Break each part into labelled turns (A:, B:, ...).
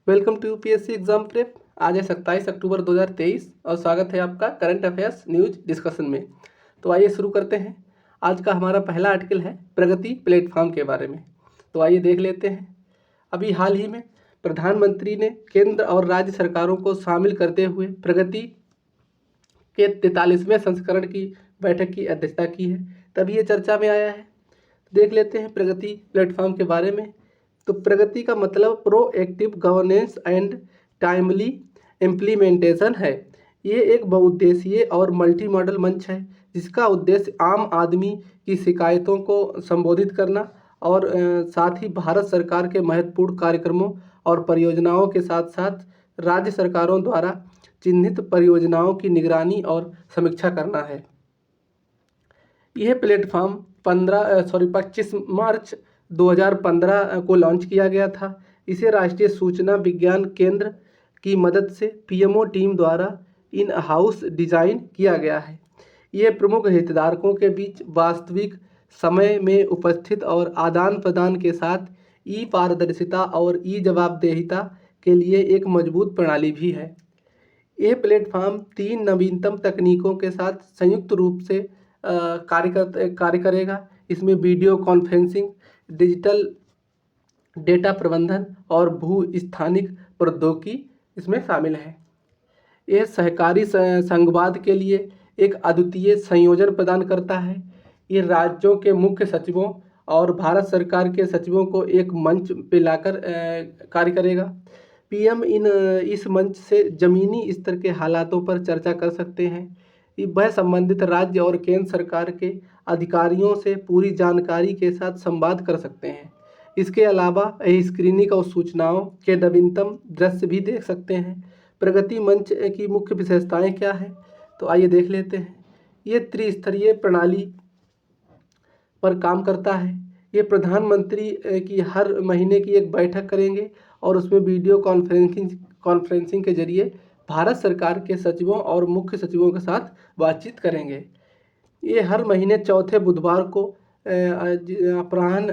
A: Welcome to UPSC exam prep. आज है 27 अक्टूबर 2023 और स्वागत है आपका करंट अफेयर्स न्यूज डिस्कशन में। तो आइए शुरू करते हैं। आज का हमारा पहला आर्टिकल है प्रगति प्लेटफॉर्म के बारे में। तो आइए देख लेते हैं। अभी हाल ही में प्रधानमंत्री ने केंद्र और राज्य सरकारों को शामिल करते हुए प्रगति के 43वें संस्करण की बैठक की अध्यक्षता की है, तभी ये चर्चा में आया है। देख लेते हैं प्रगति प्लेटफॉर्म के बारे में। तो प्रगति का मतलब proactive governance and timely implementation है। ये एक बहुउद्देशीय और मल्टी मॉडल मंच है जिसका उद्देश्य आम आदमी की शिकायतों को संबोधित करना और साथ ही भारत सरकार के महत्वपूर्ण कार्यक्रमों और परियोजनाओं के साथ साथ राज्य सरकारों द्वारा चिन्हित परियोजनाओं की निगरानी और समीक्षा करना है। यह प्लेटफॉर्म 25 मार्च 2015 को लॉन्च किया गया था। इसे राष्ट्रीय सूचना विज्ञान केंद्र की मदद से पीएमओ टीम द्वारा इन हाउस डिज़ाइन किया गया है। यह प्रमुख हितधारकों के बीच वास्तविक समय में उपस्थित और आदान प्रदान के साथ ई पारदर्शिता और ई जवाबदेहिता के लिए एक मजबूत प्रणाली भी है। यह प्लेटफॉर्म 3 नवीनतम तकनीकों के साथ संयुक्त रूप से कार्य करेगा। इसमें वीडियो कॉन्फ्रेंसिंग, डिजिटल डेटा प्रबंधन और भू स्थानिक प्रौद्योगिकी इसमें शामिल है। यह सहकारी संघवाद के लिए एक अद्वितीय संयोजन प्रदान करता है। ये राज्यों के मुख्य सचिवों और भारत सरकार के सचिवों को एक मंच पे लाकर कार्य करेगा। पीएम इस मंच से ज़मीनी स्तर के हालातों पर चर्चा कर सकते हैं। वह संबंधित राज्य और केंद्र सरकार के अधिकारियों से पूरी जानकारी के साथ संवाद कर सकते हैं। इसके अलावा स्क्रीनिंग और सूचनाओं के नवीनतम दृश्य भी देख सकते हैं। प्रगति मंच की मुख्य विशेषताएं क्या है, तो आइए देख लेते हैं। ये त्रिस्तरीय प्रणाली पर काम करता है। ये प्रधानमंत्री की हर महीने की एक बैठक करेंगे और उसमें वीडियो कॉन्फ्रेंसिंग के जरिए भारत सरकार के सचिवों और मुख्य सचिवों के साथ बातचीत करेंगे। ये हर महीने चौथे बुधवार को अपराह्न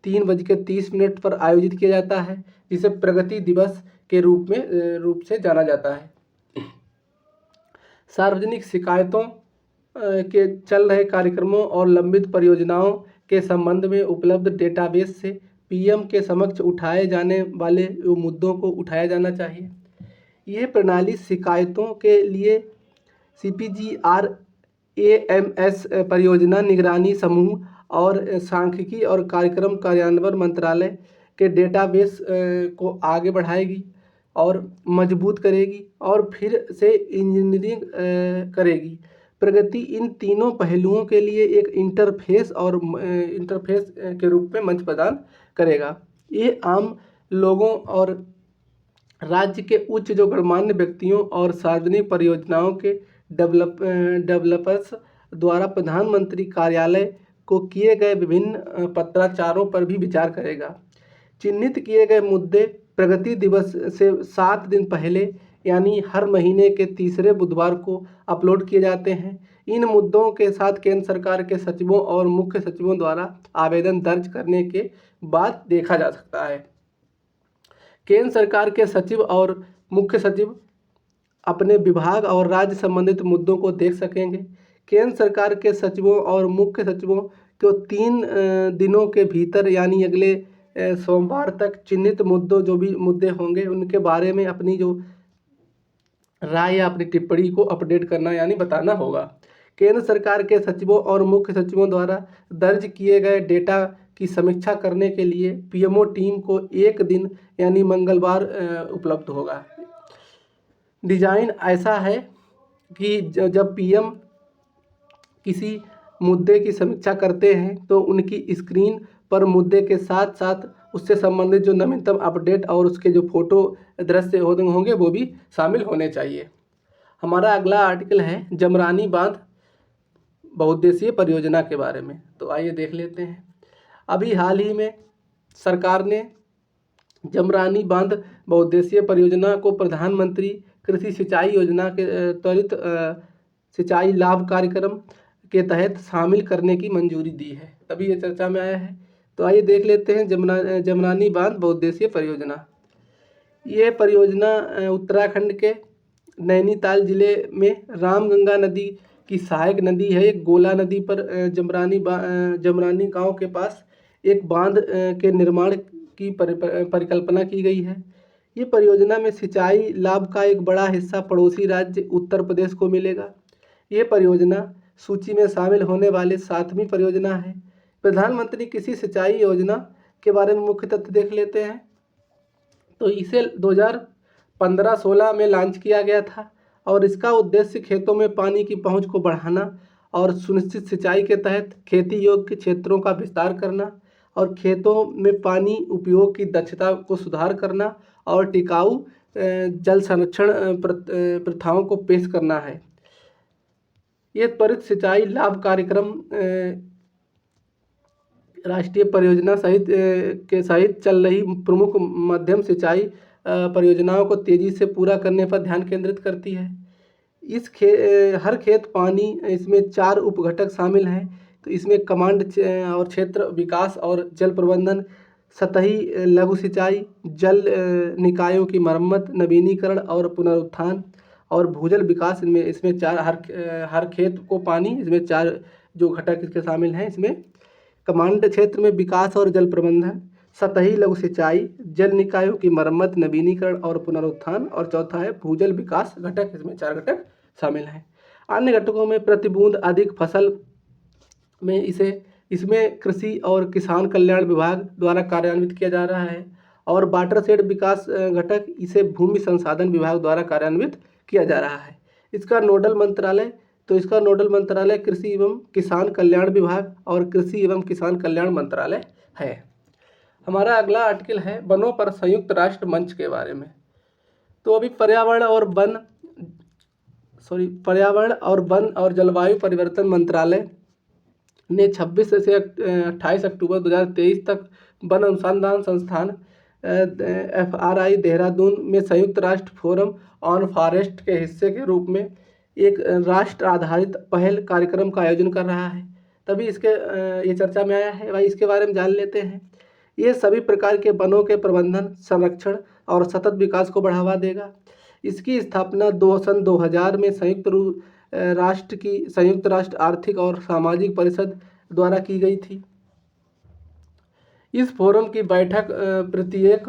A: 3:30 पर आयोजित किया जाता है, जिसे प्रगति दिवस के रूप से जाना जाता है। सार्वजनिक शिकायतों के चल रहे कार्यक्रमों और लंबित परियोजनाओं के संबंध में उपलब्ध डेटाबेस से पीएम के समक्ष उठाए जाने वाले मुद्दों को उठाया जाना चाहिए। यह प्रणाली शिकायतों के लिए CPGRAMS परियोजना निगरानी समूह और सांख्यिकी और कार्यक्रम कार्यान्वयन मंत्रालय के डेटाबेस को आगे बढ़ाएगी और मजबूत करेगी और फिर से इंजीनियरिंग करेगी। प्रगति इन तीनों पहलुओं के लिए एक इंटरफेस के रूप में मंच प्रदान करेगा। ये आम लोगों और राज्य के उच्च जो गणमान्य व्यक्तियों और सार्वजनिक परियोजनाओं के डेवलपर्स द्वारा प्रधानमंत्री कार्यालय को किए गए विभिन्न पत्राचारों पर भी विचार करेगा। चिन्हित किए गए मुद्दे प्रगति दिवस से 7 दिन पहले यानी हर महीने के तीसरे बुधवार को अपलोड किए जाते हैं। इन मुद्दों के साथ केंद्र सरकार के सचिवों और मुख्य सचिवों द्वारा आवेदन दर्ज करने के बाद देखा जा सकता है। केंद्र सरकार के सचिव और मुख्य सचिव अपने विभाग और राज्य संबंधित मुद्दों को देख सकेंगे। केंद्र सरकार के सचिवों और मुख्य सचिवों को 3 दिनों के भीतर यानी अगले सोमवार तक चिन्हित जो भी मुद्दे होंगे उनके बारे में अपनी जो राय या अपनी टिप्पणी को अपडेट करना यानी बताना होगा। केंद्र सरकार के सचिवों और मुख्य सचिवों द्वारा दर्ज किए गए डेटा की समीक्षा करने के लिए पीएमओ टीम को 1 दिन यानी मंगलवार उपलब्ध होगा। डिज़ाइन ऐसा है कि जब पीएम किसी मुद्दे की समीक्षा करते हैं तो उनकी स्क्रीन पर मुद्दे के साथ साथ उससे संबंधित जो नवीनतम अपडेट और उसके जो फोटो दृश्य होंगे वो भी शामिल होने चाहिए। हमारा अगला आर्टिकल है जमरानी बांध बहुउद्देशीय परियोजना के बारे में। तो आइए देख लेते हैं। अभी हाल ही में सरकार ने जमरानी बांध बहुउद्देशीय परियोजना को प्रधानमंत्री कृषि सिंचाई योजना के त्वरित सिंचाई लाभ कार्यक्रम के तहत शामिल करने की मंजूरी दी है, तभी ये चर्चा में आया है। तो आइए देख लेते हैं जमरानी बांध बहुउद्देशीय परियोजना। ये परियोजना उत्तराखंड के नैनीताल जिले में रामगंगा नदी की सहायक नदी है। एक गोला नदी पर जमरानी गांव के पास एक बांध के निर्माण की परिकल्पना की गई है। ये परियोजना में सिंचाई लाभ का एक बड़ा हिस्सा पड़ोसी राज्य उत्तर प्रदेश को मिलेगा। ये परियोजना सूची में शामिल होने वाली 7वीं परियोजना है। प्रधानमंत्री कृषि सिंचाई योजना के बारे में मुख्य तथ्य देख लेते हैं। तो इसे 2015-16 में लॉन्च किया गया था और इसका उद्देश्य खेतों में पानी की पहुंच को बढ़ाना और सुनिश्चित सिंचाई के तहत खेती योग्य क्षेत्रों का विस्तार करना और खेतों में पानी उपयोग की दक्षता को सुधार करना और टिकाऊ जल संरक्षण प्रथाओं को पेश करना है। ये त्वरित सिंचाई लाभ कार्यक्रम राष्ट्रीय परियोजना सहित चल रही प्रमुख मध्यम सिंचाई परियोजनाओं को तेजी से पूरा करने पर ध्यान केंद्रित करती है। हर खेत पानी इसमें 4 उपघटक शामिल हैं। तो इसमें कमांड और क्षेत्र विकास और जल प्रबंधन, सतही लघु सिंचाई, जल निकायों की मरम्मत, नवीनीकरण और पुनरुत्थान और भूजल विकास। इसमें 4 हर खेत को पानी, इसमें 4 जो घटक इसके शामिल हैं। इसमें कमांड क्षेत्र में विकास और जल प्रबंधन, सतही लघु सिंचाई, जल निकायों की मरम्मत, नवीनीकरण और पुनरुत्थान, और चौथा है भूजल विकास घटक। इसमें 4 घटक शामिल हैं। अन्य घटकों में प्रतिबूंद अधिक फसल में इसमें कृषि और किसान कल्याण विभाग द्वारा कार्यान्वित किया जा रहा है और वाटरशेड विकास घटक इसे भूमि संसाधन विभाग द्वारा कार्यान्वित किया जा रहा है। इसका नोडल मंत्रालय कृषि एवं किसान कल्याण विभाग और कृषि एवं किसान कल्याण मंत्रालय है। हमारा अगला आर्टिकल है वनों पर संयुक्त राष्ट्र मंच के बारे में। तो अभी पर्यावरण और वन और जलवायु परिवर्तन मंत्रालय ने 26 से 28 अक्टूबर 2023 तक वन अनुसंधान संस्थान FRI देहरादून में संयुक्त राष्ट्र फोरम ऑन फॉरेस्ट के हिस्से के रूप में एक राष्ट्र आधारित पहल कार्यक्रम का आयोजन कर रहा है। तभी ये चर्चा में आया है। भाई इसके बारे में जान लेते हैं। ये सभी प्रकार के वनों के प्रबंधन, संरक्षण और सतत विकास को बढ़ावा देगा। इसकी स्थापना 2000 में संयुक्त राष्ट्र आर्थिक और सामाजिक परिषद द्वारा की गई थी। इस फोरम की बैठक प्रत्येक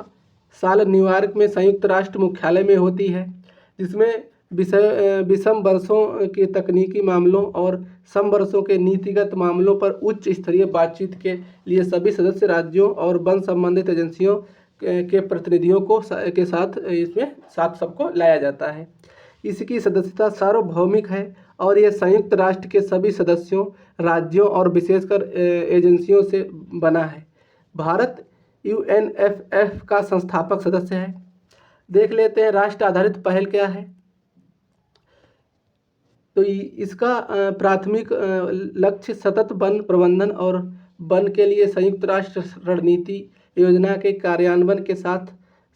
A: साल न्यूयॉर्क में संयुक्त राष्ट्र मुख्यालय में होती है, जिसमें विषम वर्षों के तकनीकी मामलों और सम वर्षों के नीतिगत मामलों पर उच्च स्तरीय बातचीत के लिए सभी सदस्य राज्यों और वन संबंधित एजेंसियों के प्रतिनिधियों के साथ सबको लाया जाता है। इसकी सदस्यता सार्वभौमिक है और यह संयुक्त राष्ट्र के सभी सदस्यों, राज्यों और विशेषकर एजेंसियों से बना है। भारत UNFF का संस्थापक सदस्य है। देख लेते हैं राष्ट्र आधारित पहल क्या है। तो इसका प्राथमिक लक्ष्य सतत वन प्रबंधन और वन के लिए संयुक्त राष्ट्र रणनीति योजना के कार्यान्वयन के साथ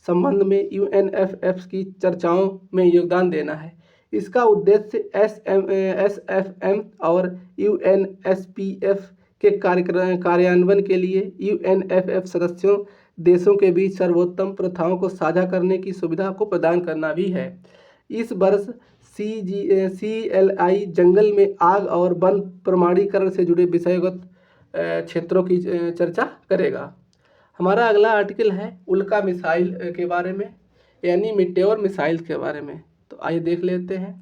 A: संबंध में UNFF की चर्चाओं में योगदान देना है। इसका उद्देश्य SFM और UNSPF के कार्यान्वयन के लिए UNFF सदस्यों देशों के बीच सर्वोत्तम प्रथाओं को साझा करने की सुविधा को प्रदान करना भी है। इस वर्ष CLI जंगल में आग और वन प्रमाणीकरण से जुड़े विषयगत क्षेत्रों की चर्चा करेगा। हमारा अगला आर्टिकल है उल्का मिसाइल के बारे में, यानी मीटेओर मिसाइल के बारे में। तो आइए देख लेते हैं।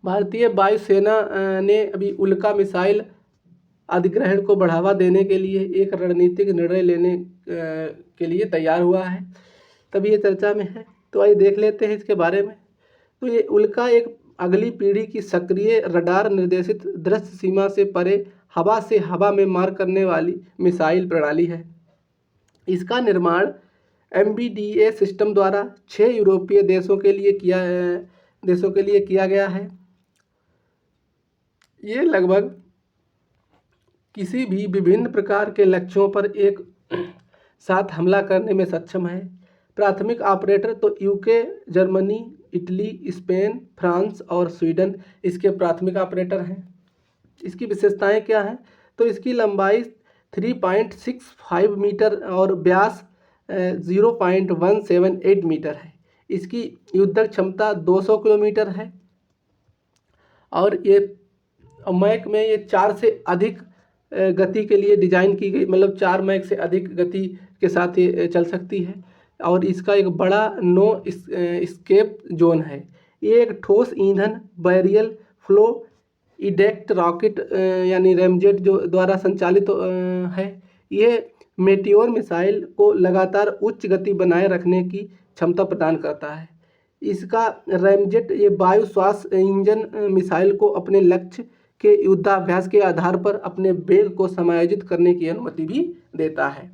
A: भारतीय वायुसेना ने अभी उल्का मिसाइल अधिग्रहण को बढ़ावा देने के लिए एक रणनीतिक निर्णय लेने के लिए तैयार हुआ है, तभी ये चर्चा में है। तो आइए देख लेते हैं इसके बारे में। तो ये उल्का एक अगली पीढ़ी की सक्रिय रडार निर्देशित दृश्य सीमा से परे हवा से हवा में मार करने वाली मिसाइल प्रणाली है। इसका निर्माण MBDA सिस्टम द्वारा 6 यूरोपीय देशों के लिए किया गया है। ये लगभग किसी भी विभिन्न प्रकार के लक्ष्यों पर एक साथ हमला करने में सक्षम है। प्राथमिक ऑपरेटर तो UK, Germany, Italy, Spain, France और स्वीडन इसके प्राथमिक ऑपरेटर हैं। इसकी विशेषताएं क्या हैं? तो इसकी लंबाई 3.65 मीटर और व्यास 0.178 मीटर है। इसकी युद्धक क्षमता 200 किलोमीटर है और ये मैक में ये 4 से अधिक गति के लिए डिज़ाइन की गई, मतलब 4 मैक से अधिक गति के साथ ये चल सकती है और इसका एक बड़ा नो स्केप जोन है। ये एक ठोस ईंधन बैरियल फ्लो इजेक्ट रॉकेट यानी रैमजेट जो द्वारा संचालित है। ये मेटियोर मिसाइल को लगातार उच्च गति बनाए रखने की क्षमता प्रदान करता है। इसका रैमजेट ये वायु श्वास इंजन मिसाइल को अपने लक्ष्य के युद्धाभ्यास के आधार पर अपने वेग को समायोजित करने की अनुमति भी देता है।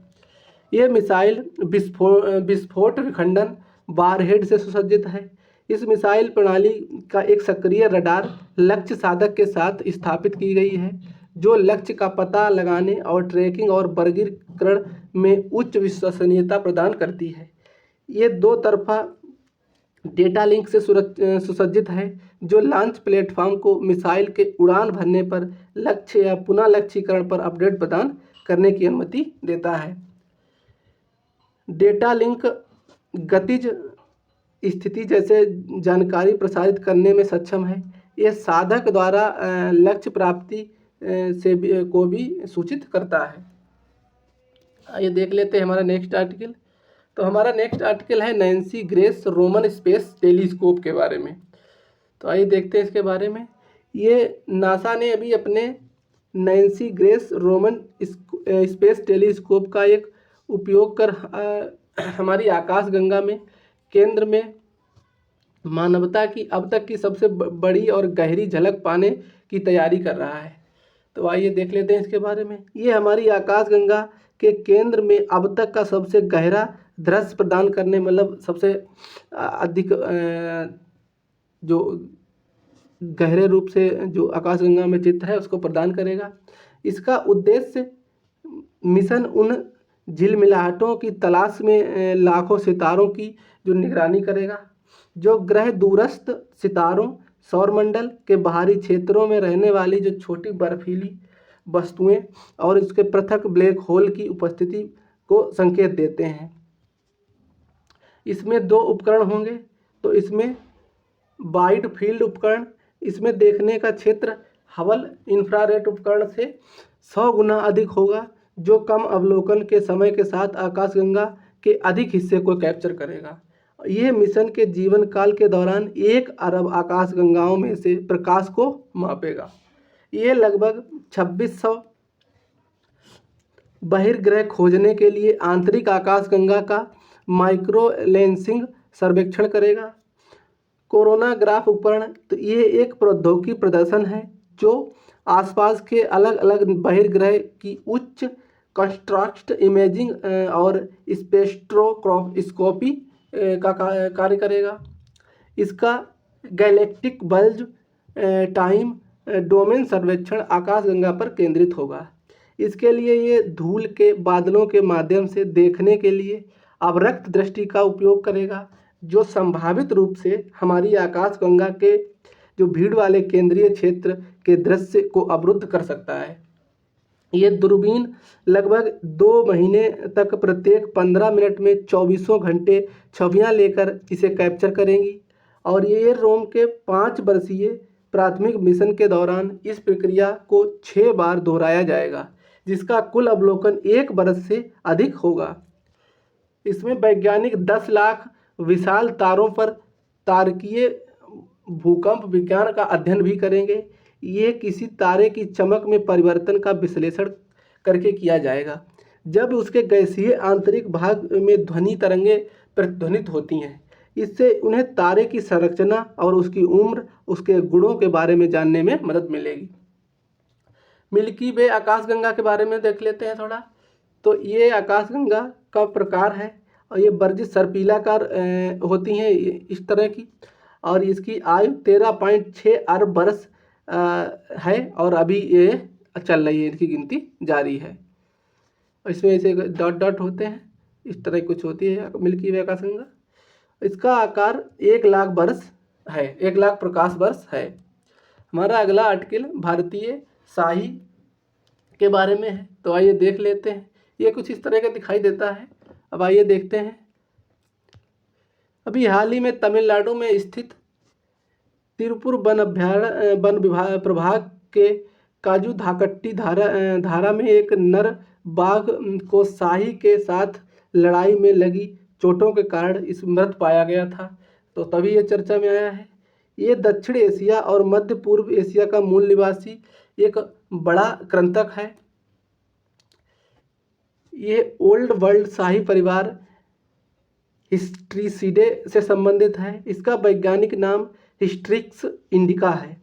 A: ये मिसाइल विस्फोट विखंडन वारहेड से सुसज्जित है। इस मिसाइल प्रणाली का एक सक्रिय रडार लक्ष्य साधक के साथ स्थापित की गई है जो लक्ष्य का पता लगाने और ट्रैकिंग और वर्गीकरण में उच्च विश्वसनीयता प्रदान करती है। ये 2 तरफा डेटा लिंक से सुसज्जित है जो लॉन्च प्लेटफॉर्म को मिसाइल के उड़ान भरने पर लक्ष्य या पुनः लक्ष्यीकरण पर अपडेट प्रदान करने की अनुमति देता है। डेटा लिंक गतिज स्थिति जैसे जानकारी प्रसारित करने में सक्षम है। यह साधक द्वारा लक्ष्य प्राप्ति को भी सूचित करता है। आइए देख लेते हैं हमारा नेक्स्ट आर्टिकल। तो हमारा नेक्स्ट आर्टिकल है Nancy grace Roman space telescope के बारे में। तो आइए देखते हैं इसके बारे में। ये नासा ने अभी अपने Nancy grace Roman space telescope का एक उपयोग कर हमारी आकाशगंगा में केंद्र में मानवता की अब तक की सबसे बड़ी और गहरी झलक पाने की तैयारी कर रहा है। तो आइए देख लेते हैं इसके बारे में। ये हमारी आकाशगंगा के केंद्र में अब तक का सबसे गहरा दृश्य प्रदान करने, मतलब सबसे अधिक जो गहरे रूप से जो आकाशगंगा में चित्र है उसको प्रदान करेगा। इसका उद्देश्य मिशन उन झिलमिलाहटों की तलाश में लाखों सितारों की जो निगरानी करेगा जो ग्रह दूरस्थ सितारों, सौरमंडल के बाहरी क्षेत्रों में रहने वाली जो छोटी बर्फीली वस्तुएं और इसके पृथक ब्लैक होल की उपस्थिति को संकेत देते हैं। इसमें 2 उपकरण होंगे। तो इसमें वाइड फील्ड उपकरण, इसमें देखने का क्षेत्र हबल इंफ्रारेड उपकरण से 100 गुना अधिक होगा जो कम अवलोकन के समय के साथ आकाशगंगा के अधिक हिस्से को कैप्चर करेगा। यह मिशन के जीवन काल के दौरान 1 अरब आकाशगंगाओं में से प्रकाश को मापेगा। ये लगभग 2600 बहिर्ग्रह खोजने के लिए आंतरिक आकाशगंगा का माइक्रो लेंसिंग सर्वेक्षण करेगा। कोरोनाग्राफ उपकरण, तो ये एक प्रौद्योगिकी प्रदर्शन है जो आसपास के अलग अलग बहिर्ग्रह की उच्च कंट्रास्ट इमेजिंग और स्पेक्ट्रोस्कोपी का कार्य करेगा। इसका गैलेक्टिक बल्ज टाइम डोमेन सर्वेक्षण आकाशगंगा पर केंद्रित होगा। इसके लिए ये धूल के बादलों के माध्यम से देखने के लिए अवरक्त दृष्टि का उपयोग करेगा जो संभावित रूप से हमारी आकाशगंगा के जो भीड़ वाले केंद्रीय क्षेत्र के दृश्य को अवरुद्ध कर सकता है। ये दूरबीन लगभग 2 महीने तक प्रत्येक 15 मिनट में 24 घंटे छवियां लेकर इसे कैप्चर करेंगी और ये रोम के 5 वर्षीय प्राथमिक मिशन के दौरान इस प्रक्रिया को 6 बार दोहराया जाएगा जिसका कुल अवलोकन 1 वर्ष से अधिक होगा। इसमें वैज्ञानिक 10 लाख विशाल तारों पर तारकीय भूकंप विज्ञान का अध्ययन भी करेंगे। ये किसी तारे की चमक में परिवर्तन का विश्लेषण करके किया जाएगा जब उसके गैसीय आंतरिक भाग में ध्वनि तरंगें प्रतिध्वनित होती हैं। इससे उन्हें तारे की संरचना और उसकी उम्र, उसके गुणों के बारे में जानने में मदद मिलेगी। मिल्की वे आकाशगंगा के बारे में देख लेते हैं थोड़ा। तो ये आकाशगंगा का प्रकार है और ये वर्जित सर्पिलाकार होती हैं इस तरह की, और इसकी आयु 13.6 अरब वर्ष है और अभी ये चल रही है, इनकी गिनती जारी है। इसमें ऐसे डॉट डॉट होते हैं, इस तरह कुछ होती है मिल्की वे आकाशगंगा। इसका आकार 1 लाख वर्ष है, 1 लाख प्रकाश वर्ष है। हमारा अगला आर्टिकल भारतीय शाही के बारे में है। तो आइए देख लेते हैं। ये कुछ इस तरह का दिखाई देता है अब आइए देखते हैं। अभी हाल ही में तमिलनाडु में स्थित तिरुपुर वन विभाग प्रभाग के काजू धाकट्टी धारा में एक नर बाघ को शाही के साथ लड़ाई में लगी चोटों के कारण इस मृत पाया गया था, तो तभी ये चर्चा में आया है। ये दक्षिण एशिया और मध्य पूर्व एशिया का मूल निवासी एक बड़ा कृंतक है। ये ओल्ड वर्ल्ड शाही परिवार हिस्ट्रीसीडे से संबंधित है। इसका वैज्ञानिक नाम हिस्ट्रिक्स इंडिका है।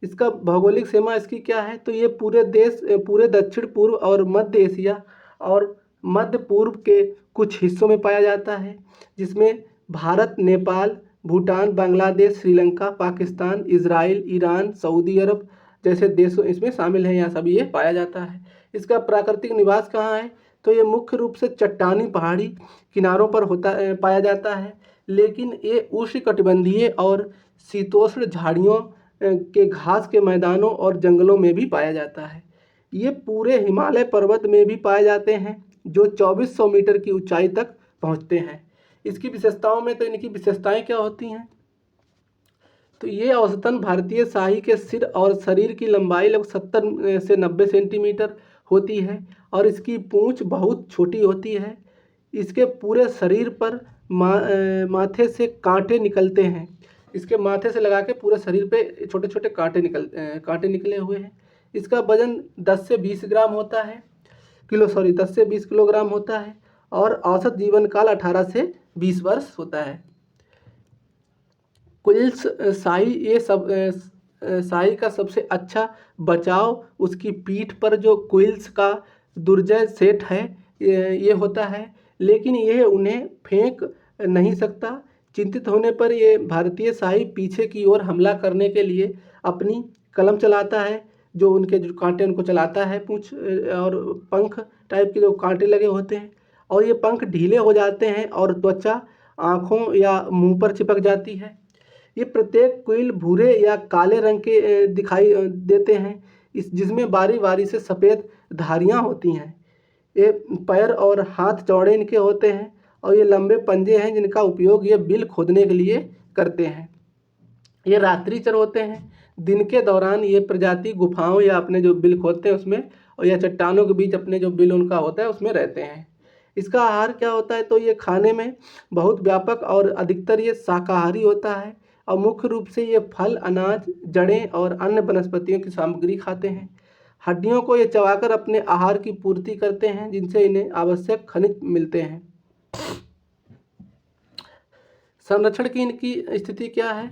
A: इसका भौगोलिक सीमा इसकी क्या है, तो ये पूरे दक्षिण पूर्व और मध्य एशिया और मध्य पूर्व के कुछ हिस्सों में पाया जाता है, जिसमें Bharat, Nepal, Bhutan, Bangladesh, Sri Lanka, Pakistan, Israel, Iran, Saudi Arab जैसे देशों इसमें शामिल हैं। यहाँ सभी ये पाया जाता है। इसका प्राकृतिक निवास कहाँ है, तो ये मुख्य रूप से चट्टानी पहाड़ी किनारों पर पाया जाता है, लेकिन ये उष्णकटिबंधीय और शीतोष्ण झाड़ियों के घास के मैदानों और जंगलों में भी पाया जाता है। ये पूरे हिमालय पर्वत में भी पाए जाते हैं, जो 2400 मीटर की ऊंचाई तक पहुंचते हैं। इसकी विशेषताओं में, तो इनकी विशेषताएं क्या होती हैं, तो ये औसतन भारतीय शाही के सिर और शरीर की लंबाई लगभग 70 से 90 सेंटीमीटर होती है और इसकी पूंछ बहुत छोटी होती है। इसके पूरे शरीर पर माथे से कांटे निकलते हैं। इसके माथे से लगा के पूरे शरीर पे छोटे छोटे कांटे निकले हुए हैं। इसका वजन 10 से 20 ग्राम होता है, 10 से 20 किलोग्राम होता है और औसत जीवन काल 18 से 20 वर्ष होता है। क्विल्स शाही का सबसे अच्छा बचाव उसकी पीठ पर जो क्विल्स का दुर्जय सेट है ये होता है, लेकिन यह उन्हें फेंक नहीं सकता। चिंतित होने पर ये भारतीय शाही पीछे की ओर हमला करने के लिए अपनी कलम चलाता है, जो उनके जो कांटे उनको चलाता है, पूंछ और पंख टाइप के जो कांटे लगे होते हैं, और ये पंख ढीले हो जाते हैं और त्वचा आँखों या मुंह पर चिपक जाती है। ये प्रत्येक क्विल भूरे या काले रंग के दिखाई देते हैं, जिसमें बारी बारी से सफ़ेद धारियाँ होती हैं। ये पैर और हाथ चौड़े इनके होते हैं और ये लंबे पंजे हैं जिनका उपयोग ये बिल खोदने के लिए करते हैं। ये रात्रिचर होते हैं। दिन के दौरान ये प्रजाति गुफाओं या अपने जो बिल खोदते हैं उसमें, और या चट्टानों के बीच अपने जो बिल उनका होता है उसमें रहते हैं। इसका आहार क्या होता है, तो ये खाने में बहुत व्यापक और अधिकतर ये शाकाहारी होता है और मुख्य रूप से ये फल, अनाज, जड़ें और अन्य वनस्पतियों की सामग्री खाते हैं। हड्डियों को ये चबाकर अपने आहार की पूर्ति करते हैं, जिनसे इन्हें आवश्यक खनिज मिलते हैं। संरक्षण की इनकी स्थिति क्या है,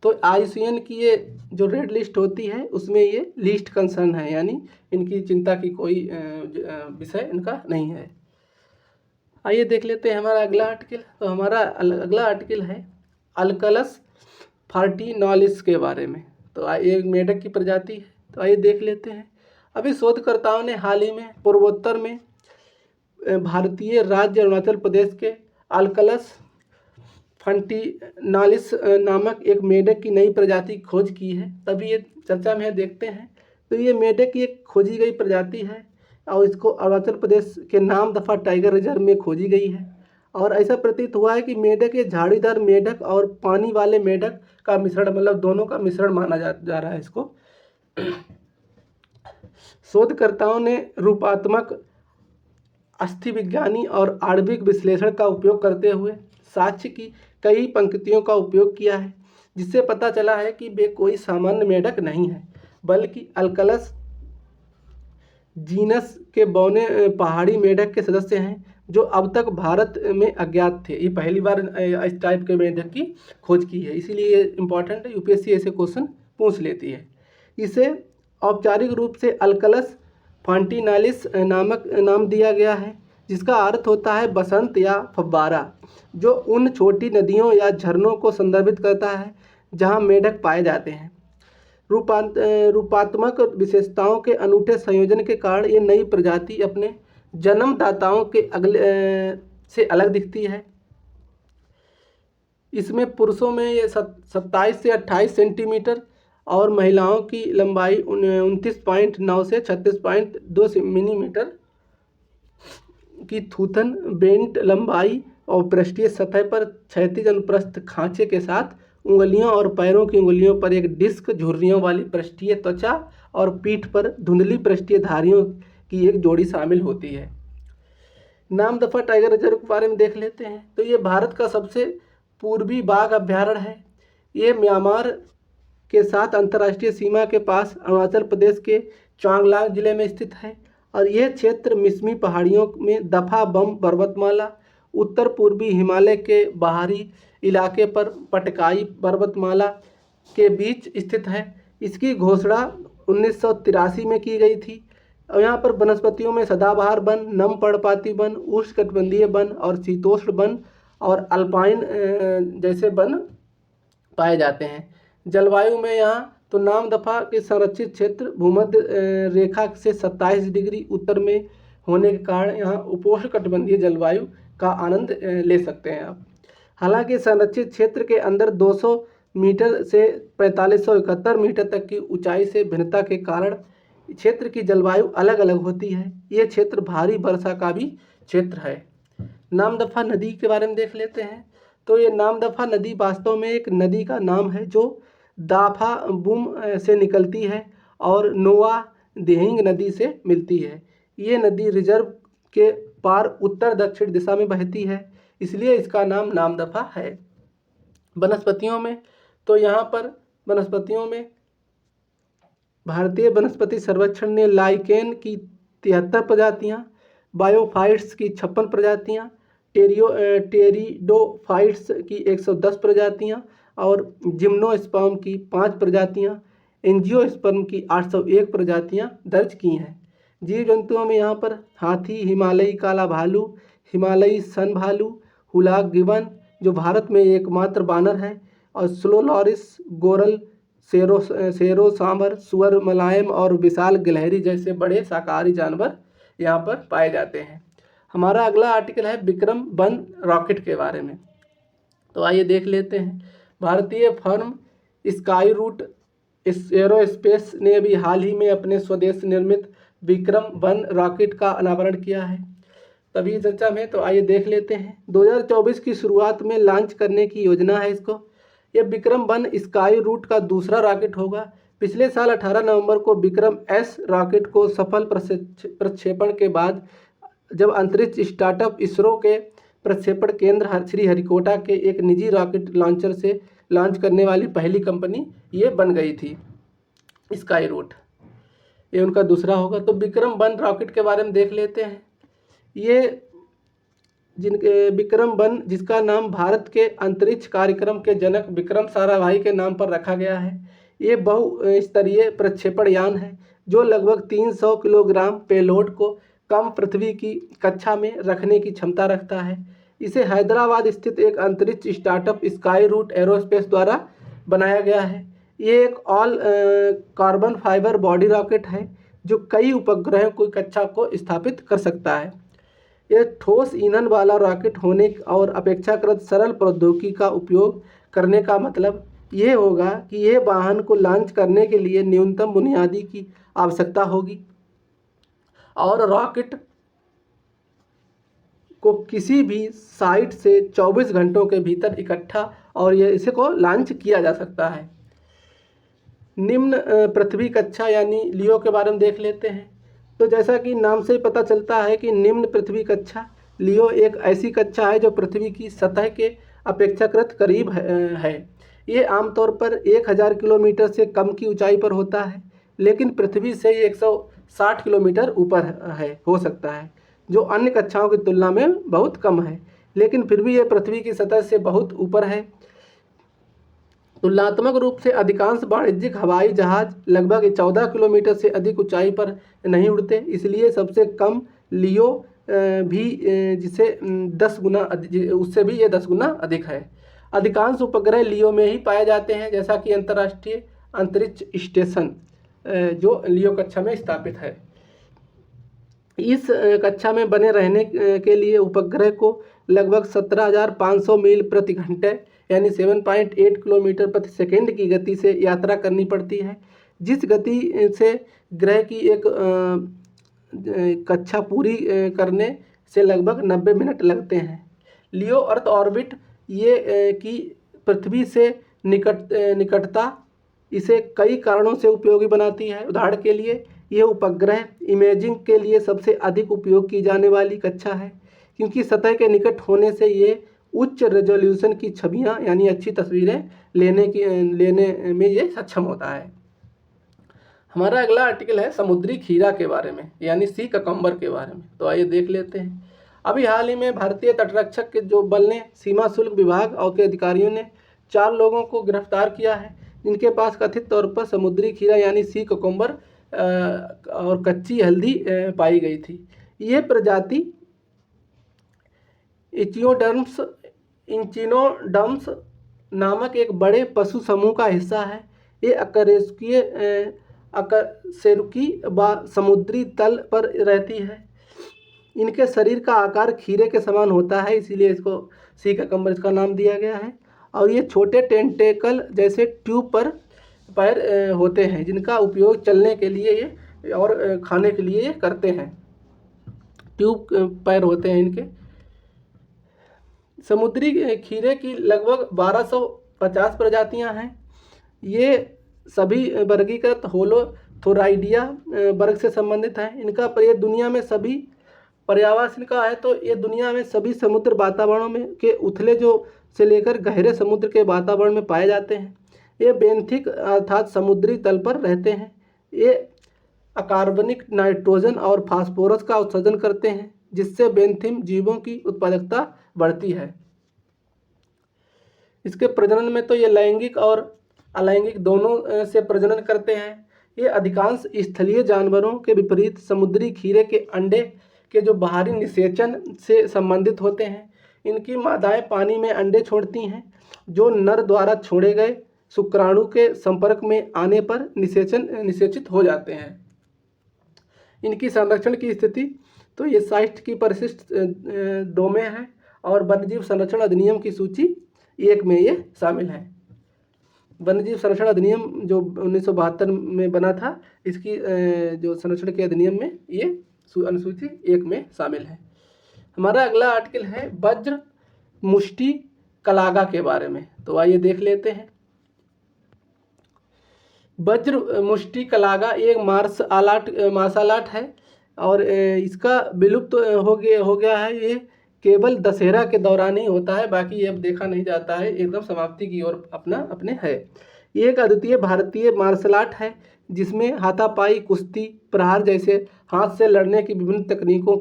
A: तो IUCN की ये जो रेड लिस्ट होती है उसमें ये लीस्ट कंसर्न है, यानी इनकी चिंता की कोई विषय इनका नहीं है। आइए देख लेते हैं हमारा अगला आर्टिकल। तो हमारा अगला आर्टिकल है अल्कलस फार्टिनालिस के बारे में। तो ये मेढक की प्रजाति है, तो आइए देख लेते हैं। अभी शोधकर्ताओं ने हाल ही में पूर्वोत्तर में भारतीय राज्य अरुणाचल प्रदेश के अल्कलस फार्टिनालिस नामक एक मेढक की नई प्रजाति खोज की है, तभी ये चर्चा में देखते हैं। तो ये मेढक की एक खोजी गई प्रजाति है और इसको अरुणाचल प्रदेश के नामदफा टाइगर रिजर्व में खोजी गई है। और ऐसा प्रतीत हुआ है कि मेढक ये झाड़ीदार मेढक और पानी वाले मेढक का मिश्रण, मतलब दोनों का मिश्रण माना जा रहा है इसको। शोधकर्ताओं ने रूपात्मक, अस्थि विज्ञानी और आणविक विश्लेषण का उपयोग करते हुए साक्ष्य की कई पंक्तियों का उपयोग किया है, जिससे पता चला है कि वे कोई सामान्य मेढक नहीं है, बल्कि अल्कलस जीनस के बौने पहाड़ी मेढक के सदस्य हैं, जो अब तक भारत में अज्ञात थे। ये पहली बार इस टाइप के मेढक की खोज की है, इसीलिए ये इम्पॉर्टेंट है, UPSC ऐसे क्वेश्चन पूछ लेती है। इसे औपचारिक रूप से अल्कलस फार्टिनालिस नाम दिया गया है, जिसका अर्थ होता है बसंत या फव्वारा, जो उन छोटी नदियों या झरनों को संदर्भित करता है जहां मेढक पाए जाते हैं। रूपात्मक विशेषताओं के अनूठे संयोजन के कारण ये नई प्रजाति अपने जन्मदाताओं के से अलग दिखती है। इसमें पुरुषों में ये 27 से 28 सेंटीमीटर और महिलाओं की लंबाई 29.9 से 36.2 मिलीमीटर की थूथन बेंट लंबाई और पृष्ठीय सतह पर क्षैतिज अनुप्रस्थ खांचे के साथ उंगलियों और पैरों की उंगलियों पर एक डिस्क झुर्रियों वाली पृष्ठीय त्वचा और पीठ पर धुंधली पृष्ठीय धारियों की एक जोड़ी शामिल होती है। नामदफा टाइगर रिजर्व के बारे में देख लेते हैं। तो ये भारत का सबसे पूर्वी बाघ अभ्यारण्य है। ये म्यांमार के साथ अंतर्राष्ट्रीय सीमा के पास अरुणाचल प्रदेश के चांगलांग जिले में स्थित है और यह क्षेत्र मिसमी पहाड़ियों में दफा बम पर्वतमाला, उत्तर पूर्वी हिमालय के बाहरी इलाके पर पटकाई पर्वतमाला के बीच स्थित है। इसकी घोषणा 1983 में की गई थी और यहाँ पर वनस्पतियों में सदाबहार वन, नम पर्णपाती वन, उष्णकटिबंधीय वन और शीतोष्ण वन और अल्पाइन जैसे वन पाए जाते हैं। जलवायु में यहाँ तो नामदफा के संरक्षित क्षेत्र भूमध्य रेखा से 27 डिग्री उत्तर में होने के कारण यहाँ उपोष्णकटिबंधीय जलवायु का आनंद ले सकते हैं आप। हालांकि संरक्षित क्षेत्र के अंदर 200 मीटर से 4571 मीटर तक की ऊंचाई से भिन्नता के कारण क्षेत्र की जलवायु अलग अलग होती है। ये क्षेत्र भारी वर्षा का भी क्षेत्र है। नामदफा नदी के बारे में देख लेते हैं। तो ये नामदफा नदी वास्तव में एक नदी का नाम है जो दाफा बुम से निकलती है और नोआ देहिंग नदी से मिलती है। ये नदी रिजर्व के पार उत्तर दक्षिण दिशा में बहती है, इसलिए इसका नाम नामदफा है। वनस्पतियों में तो यहाँ पर वनस्पतियों में भारतीय वनस्पति सर्वेक्षण ने लाइकेन की 73 प्रजातियाँ, बायोफाइट्स की 56 प्रजातियाँ, टेरिडोफाइट्स की 110 प्रजातियाँ और जिम्नोस्पर्म की 5 प्रजातियाँ, एंजियोस्पर्म की 801 प्रजातियाँ दर्ज की हैं। जीव जंतुओं में यहाँ पर हाथी, हिमालयी काला भालू, हिमालयी सन भालू, हुलाक गिबन जो भारत में एकमात्र बानर है और स्लोलॉरिस, गोरल, शेरो सांभर, सुअर मलायम और विशाल गिलहरी जैसे बड़े शाकाहारी जानवर यहाँ पर पाए जाते हैं। हमारा अगला आर्टिकल है विक्रम वन रॉकेट के बारे में। तो आइए देख लेते हैं। भारतीय फर्म स्काई रूट एरोस्पेस ने अभी हाल ही में अपने स्वदेश निर्मित विक्रम वन रॉकेट का अनावरण किया है। तभी चर्चा में तो आइए देख लेते हैं। 2024 की शुरुआत में लॉन्च करने की योजना है इसको। यह विक्रम वन स्काई रूट का दूसरा रॉकेट होगा। पिछले साल 18 नवंबर को विक्रम एस रॉकेट को सफल प्रक्षेपण के बाद जब अंतरिक्ष स्टार्टअप इसरो के प्रक्षेपण केंद्र श्रीहरिकोटा के एक निजी रॉकेट लॉन्चर से लॉन्च करने वाली पहली कंपनी ये बन गई थी स्काई रूट। ये उनका दूसरा होगा। तो विक्रम वन रॉकेट के बारे में देख लेते हैं। ये विक्रम वन जिसका नाम भारत के अंतरिक्ष कार्यक्रम के जनक विक्रम साराभाई के नाम पर रखा गया है। ये बहुस्तरीय प्रक्षेपण यान है जो लगभग 300 किलोग्राम पेलोड को कम पृथ्वी की कक्षा में रखने की क्षमता रखता है। इसे हैदराबाद स्थित एक अंतरिक्ष स्टार्टअप स्काई रूट एरोस्पेस द्वारा बनाया गया है। ये एक all carbon fibre body rocket है जो कई उपग्रहों की कक्षा को स्थापित कर सकता है। यह ठोस ईंधन वाला रॉकेट होने और अपेक्षाकृत सरल प्रौद्योगिकी का उपयोग करने का मतलब ये होगा कि यह वाहन को लॉन्च करने के लिए न्यूनतम बुनियादी की आवश्यकता होगी और रॉकेट को किसी भी साइट से 24 घंटों के भीतर इकट्ठा और ये इसे को लॉन्च किया जा सकता है। निम्न पृथ्वी कक्षा यानी लियो के बारे में देख लेते हैं। तो जैसा कि नाम से ही पता चलता है कि निम्न पृथ्वी कक्षा लियो एक ऐसी कक्षा है जो पृथ्वी की सतह के अपेक्षाकृत करीब है। ये आमतौर पर 1000 किलोमीटर से कम की ऊंचाई पर होता है, लेकिन पृथ्वी से 160 किलोमीटर ऊपर हो सकता है, जो अन्य कक्षाओं की तुलना में बहुत कम है, लेकिन फिर भी ये पृथ्वी की सतह से बहुत ऊपर है। तुलनात्मक रूप से अधिकांश वाणिज्यिक हवाई जहाज लगभग 14 किलोमीटर से अधिक ऊंचाई पर नहीं उड़ते, इसलिए सबसे कम लियो भी जिसे 10 गुना उससे भी ये 10 गुना अधिक है। अधिकांश उपग्रह लियो में ही पाए जाते हैं, जैसा कि अंतर्राष्ट्रीय अंतरिक्ष स्टेशन जो लियो कक्षा में स्थापित है। इस कक्षा में बने रहने के लिए उपग्रह को लगभग 17,500 मील प्रति घंटे यानी 7.8 किलोमीटर प्रति सेकंड की गति से यात्रा करनी पड़ती है, जिस गति से ग्रह की एक कक्षा पूरी करने से लगभग 90 मिनट लगते हैं। लियो अर्थ ऑर्बिट ये की पृथ्वी से निकटता इसे कई कारणों से उपयोगी बनाती है। उदाहरण के लिए ये उपग्रह इमेजिंग के लिए सबसे अधिक उपयोग की जाने वाली कक्षा है, क्योंकि सतह के निकट होने से ये उच्च रेजोल्यूशन की छवियां यानी अच्छी तस्वीरें लेने में ये सक्षम होता है। हमारा अगला आर्टिकल है समुद्री खीरा के बारे में यानी सी ककम्बर के बारे में। तो आइए देख लेते हैं। अभी हाल ही में भारतीय तटरक्षक के जो बल ने सीमा शुल्क विभाग और के अधिकारियों ने 4 लोगों को गिरफ्तार किया है, जिनके पास कथित तौर पर समुद्री खीरा यानी सी ककम्बर और कच्ची हल्दी पाई गई थी। ये प्रजाति इंचिनोडर्म्स नामक एक बड़े पशु समूह का हिस्सा है। ये अकशेरुकी व समुद्री तल पर रहती है। इनके शरीर का आकार खीरे के समान होता है, इसीलिए इसको सी ककम्बर इसका नाम दिया गया है। और ये छोटे टेंटेकल जैसे ट्यूब पर पैर होते हैं, जिनका उपयोग चलने के लिए ये और खाने के लिए ये करते हैं। ट्यूब पैर होते हैं इनके। समुद्री खीरे की लगभग 1250 प्रजातियां हैं। ये सभी वर्गीकृत होलोथोराइडिया वर्ग से संबंधित हैं। इनका प्रयोग दुनिया में सभी पर्यावास इनका है तो ये दुनिया में सभी समुद्र वातावरणों में के उथले जो से लेकर गहरे समुद्र के वातावरण में पाए जाते हैं। ये बेंथिक अर्थात समुद्री तल पर रहते हैं। ये अकार्बनिक नाइट्रोजन और फास्फोरस का उत्सर्जन करते हैं, जिससे बेंथिम जीवों की उत्पादकता बढ़ती है। इसके प्रजनन में तो ये लैंगिक और अलैंगिक दोनों से प्रजनन करते हैं। ये अधिकांश स्थलीय जानवरों के विपरीत समुद्री खीरे के अंडे के जो बाहरी निषेचन से संबंधित होते हैं। इनकी मादाएं पानी में अंडे छोड़ती हैं, जो नर द्वारा छोड़े गए शुक्राणु के संपर्क में आने पर निषेचित हो जाते हैं। इनकी संरक्षण की स्थिति तो ये साइट की परिशिष्ट 2 में है और वन्यजीव संरक्षण अधिनियम की सूची 1 में ये शामिल है। वन्यजीव संरक्षण अधिनियम जो 1972 में बना था, इसकी जो संरक्षण के अधिनियम में ये अनुसूची 1 में शामिल है। हमारा अगला आर्टिकल है वज्र मुष्टि कलागा के बारे में। तो आइए देख लेते हैं। वज्र मुष्टि कलागा एक मार्शल आर्ट है और इसका विलुप्त हो गया है। ये केवल दशहरा के दौरान ही होता है, बाकी ये अब देखा नहीं जाता है, एकदम समाप्ति की ओर अपने है। ये एक अद्वितीय भारतीय मार्शल आर्ट है, जिसमें हाथापाई, कुश्ती, प्रहार जैसे हाथ से लड़ने की विभिन्न तकनीकों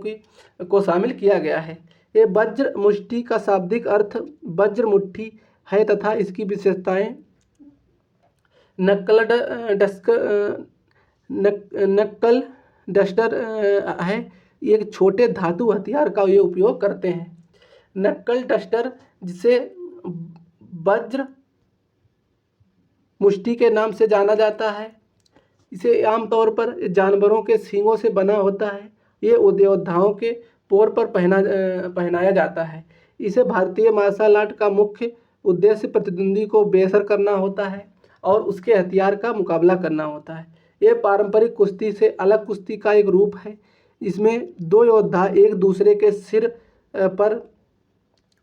A: को शामिल किया गया है। ये वज्र मुष्टि का शाब्दिक अर्थ वज्र मुट्ठी है तथा इसकी विशेषताएं नक्कल डस्टर है। एक छोटे धातु हथियार का ये उपयोग करते हैं। नक्कल डस्टर, जिसे वज्र मुष्टि के नाम से जाना जाता है, इसे आमतौर पर जानवरों के सींगों से बना होता है। ये योद्धाओं के पोर पर पहनाया जाता है। इसे भारतीय मार्शल आर्ट का मुख्य उद्देश्य प्रतिद्वंदी को बेअसर करना होता है और उसके हथियार का मुकाबला करना होता है। ये पारंपरिक कुश्ती से अलग कुश्ती का एक रूप है, इसमें 2 योद्धा एक दूसरे के सिर पर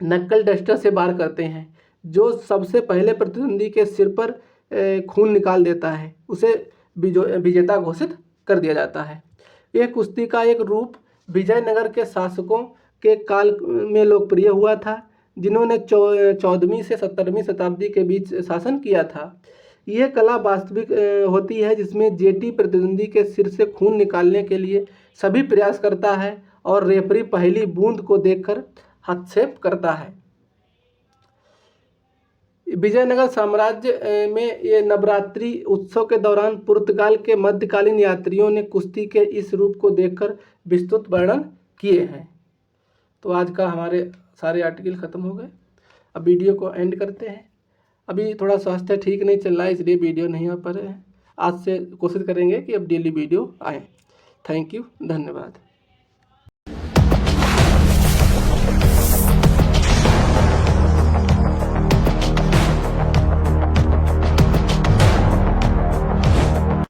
A: नक्कल डस्टर से वार करते हैं। जो सबसे पहले प्रतिद्वंदी के सिर पर खून निकाल देता है, उसे विजेता घोषित कर दिया जाता है। यह कुश्ती का एक रूप विजयनगर के शासकों के काल में लोकप्रिय हुआ था, जिन्होंने 14वीं से 17वीं शताब्दी के बीच शासन किया था। यह कला वास्तविक होती है, जिसमें जेटी प्रतिद्वंदी के सिर से खून निकालने के लिए सभी प्रयास करता है और रेफरी पहली बूंद को देखकर हस्तक्षेप करता है। विजयनगर साम्राज्य में ये नवरात्रि उत्सव के दौरान पुर्तगाल के मध्यकालीन यात्रियों ने कुश्ती के इस रूप को देखकर विस्तृत वर्णन किए हैं। तो आज का हमारे सारे आर्टिकल ख़त्म हो गए। अब वीडियो को एंड करते हैं। अभी थोड़ा स्वास्थ्य ठीक नहीं चल रहा है, इसलिए वीडियो नहीं आ पा रहे हैं। आज से कोशिश करेंगे कि अब डेली वीडियो आए। थैंक यू, धन्यवाद।